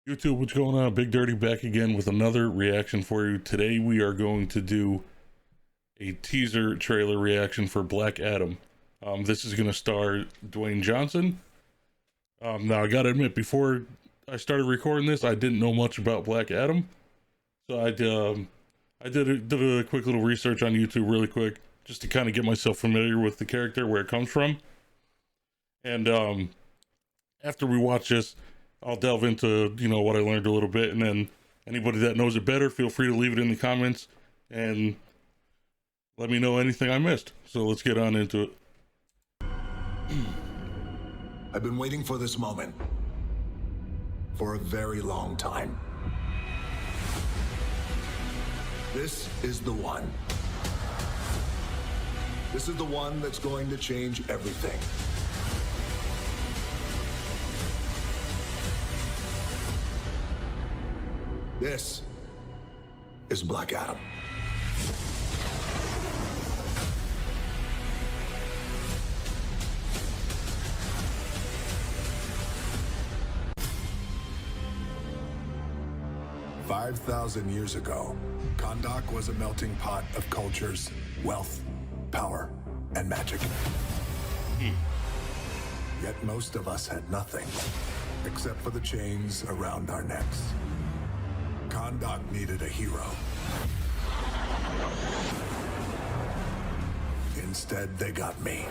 YouTube, what's going on? Big Dirty back again with another reaction for you. Today we are going to do a teaser trailer reaction for Black Adam. This is going to star Dwayne Johnson. Now I gotta admit, before I started recording this, I didn't know much about Black Adam. So I did a quick little research on YouTube really quick, just to kind of get myself familiar with the character, where it comes from. And after we watch this, I'll delve into, what I learned a little bit, and then anybody that knows it better, feel free to leave it in the comments and let me know anything I missed. So let's get on into it. I've been waiting for this moment for a very long time. This is the one. This is the one that's going to change everything. This is Black Adam. "5,000 years ago, Kahndaq was a melting pot of cultures, wealth, power, and magic. Yet most of us had nothing, except for the chains around our necks. Kahndaq needed a hero. Instead, they got me.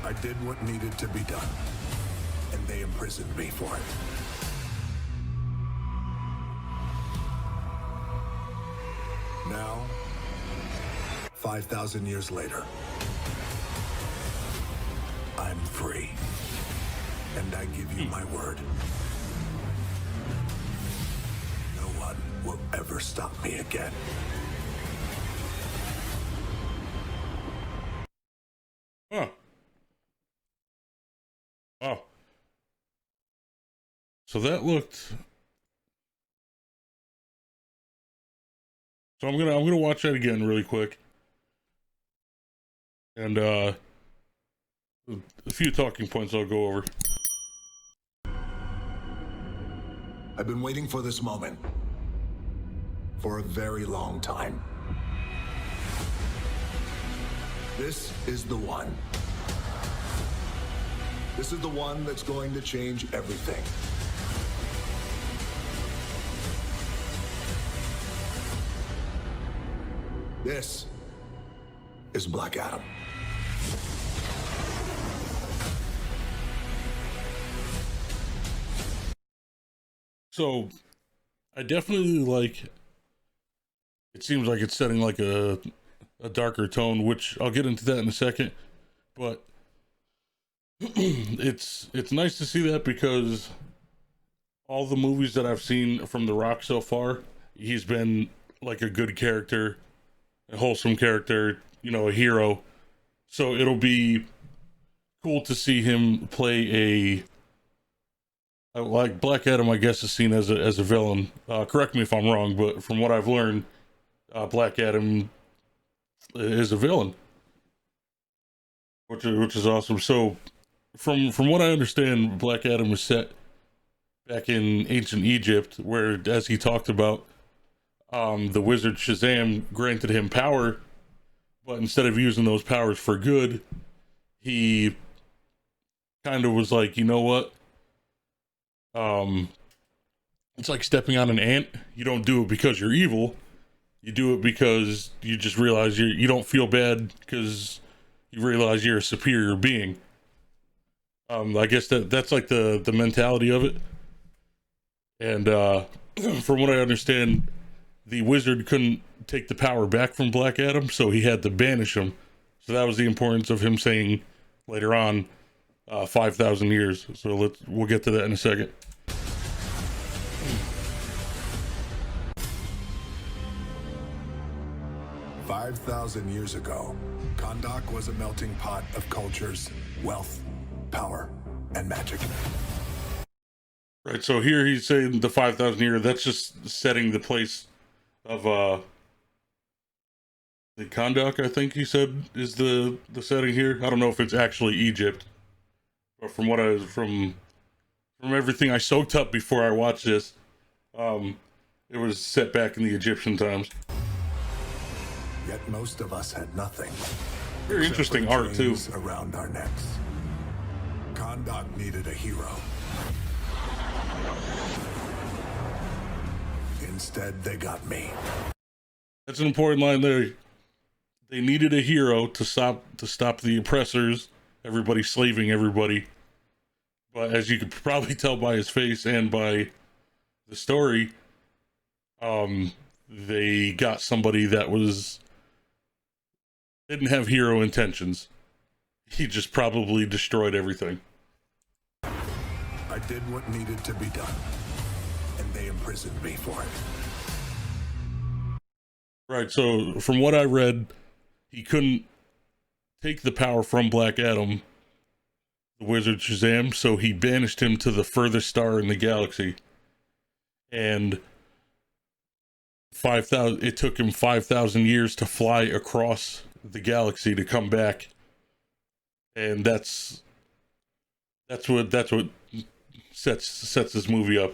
I did what needed to be done, and they imprisoned me for it. Now, 5,000 years later, I'm free, and I give you my word. No one will ever stop me again." Huh. Wow. So that looked... So I'm gonna watch that again really quick. And a few talking points I'll go over. I've been waiting for this moment for a very long time. This is the one. This is the one that's going to change everything. This is Black Adam. So I definitely it seems like it's setting like a darker tone, which I'll get into that in a second. But it's nice to see that, because all the movies that I've seen from The Rock so far, he's been like a good character, a wholesome character, a hero. So it'll be cool to see him play like Black Adam, I guess, is seen as a villain. Correct me if I'm wrong, but from what I've learned, Black Adam is a villain, which is awesome. So from what I understand, Black Adam was set back in ancient Egypt, where, as he talked about, the wizard Shazam granted him power, but instead of using those powers for good, he kind of was like, you know what? It's like stepping on an ant. You don't do it because you're evil. You do it because you just realize you don't feel bad, because you realize you're a superior being. I guess that's like the mentality of it. And from what I understand, the wizard couldn't take the power back from Black Adam, so he had to banish him. So that was the importance of him saying later on, 5,000 years. So we'll get to that in a second. "5,000 years ago, Kahndaq was a melting pot of cultures, wealth, power, and magic. Right, so here he's saying the 5,000 year, that's just setting the place of the Kahndaq, I think he said, is the setting here. I don't know if it's actually Egypt, but from from everything I soaked up before I watched this, it was set back in the Egyptian times. Yet most of us had nothing. Very interesting art too. Around our necks. Kondak needed a hero. Instead, they got me. That's an important line there. They needed a hero to stop the oppressors, everybody slaving everybody. But as you could probably tell by his face and by the story, they got somebody that didn't have hero intentions. He just probably destroyed everything. I did what needed to be done, and they imprisoned me for it. Right, so from what I read, he couldn't take the power from Black Adam, the wizard Shazam, so he banished him to the furthest star in the galaxy. And it took him 5,000 years to fly across the galaxy to come back. And that's what sets this movie up.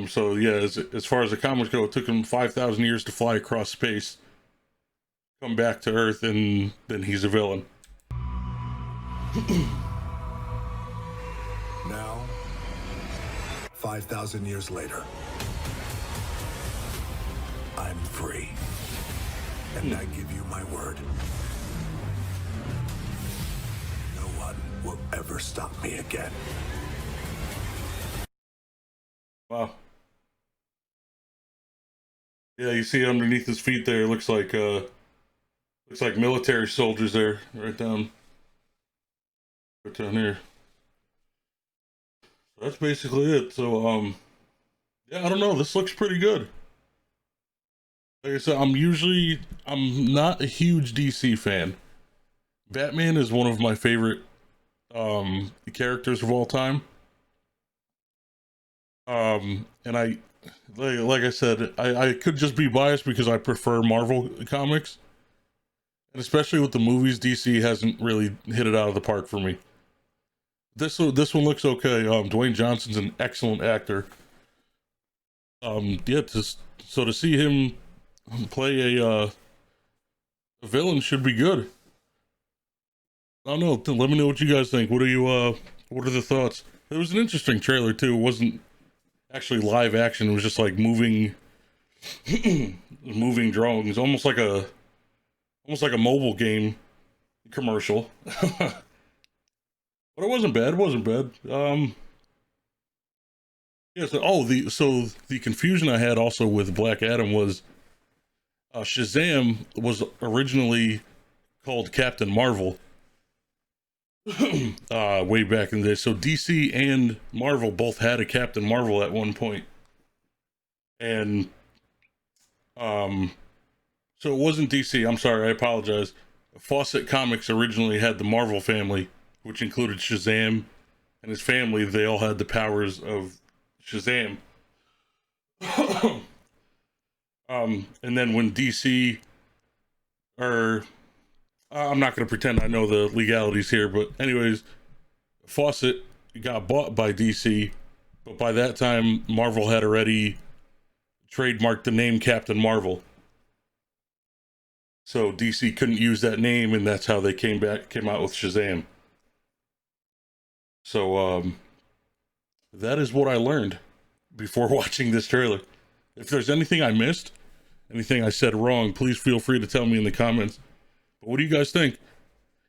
So yeah, as far as the comics go, it took him 5,000 years to fly across space, come back to Earth, and then he's a villain. Now, 5,000 years later, I'm free. And I give you my word. No one will ever stop me again. Wow. Yeah, you see underneath his feet there, it looks like military soldiers there, right down here. So that's basically it. So yeah, I don't know, this looks pretty good. Like I said, I'm not a huge DC fan. Batman is one of my favorite characters of all time. And like I said, I could just be biased because I prefer Marvel comics. And especially with the movies, DC hasn't really hit it out of the park for me. This one looks okay. Dwayne Johnson's an excellent actor. Yeah, so to see him play a villain should be good. I don't know. Let me know what you guys think. What are the thoughts? It was an interesting trailer too. It wasn't actually live action. It was just like moving drawings, almost like a mobile game commercial. But it wasn't bad. It wasn't bad. Yeah. So the confusion I had also with Black Adam was Shazam was originally called Captain Marvel. Way back in the day. So DC and Marvel both had a Captain Marvel at one point. And so it wasn't DC. I'm sorry, I apologize. Fawcett Comics originally had the Marvel family, which included Shazam and his family. They all had the powers of Shazam. And then when DC, I'm not going to pretend I know the legalities here, but anyways, Fawcett got bought by DC, but by that time, Marvel had already trademarked the name Captain Marvel. So DC couldn't use that name, and that's how they came out with Shazam. So, that is what I learned before watching this trailer. If there's anything I missed, anything I said wrong, please feel free to tell me in the comments. But what do you guys think?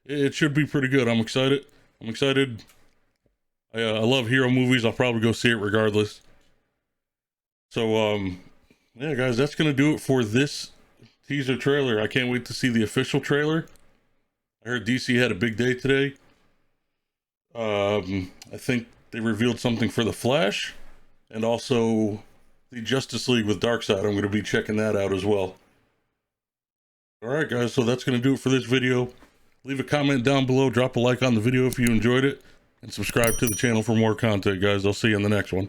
It should be pretty good. I'm excited. I love hero movies. I'll probably go see it regardless. So, yeah, guys, that's going to do it for this teaser trailer. I can't wait to see the official trailer. I heard DC had a big day today. I think they revealed something for The Flash and also the Justice League with Darkseid. I'm going to be checking that out as well. Alright guys, so that's going to do it for this video. Leave a comment down below, drop a like on the video if you enjoyed it, and subscribe to the channel for more content, guys. I'll see you in the next one.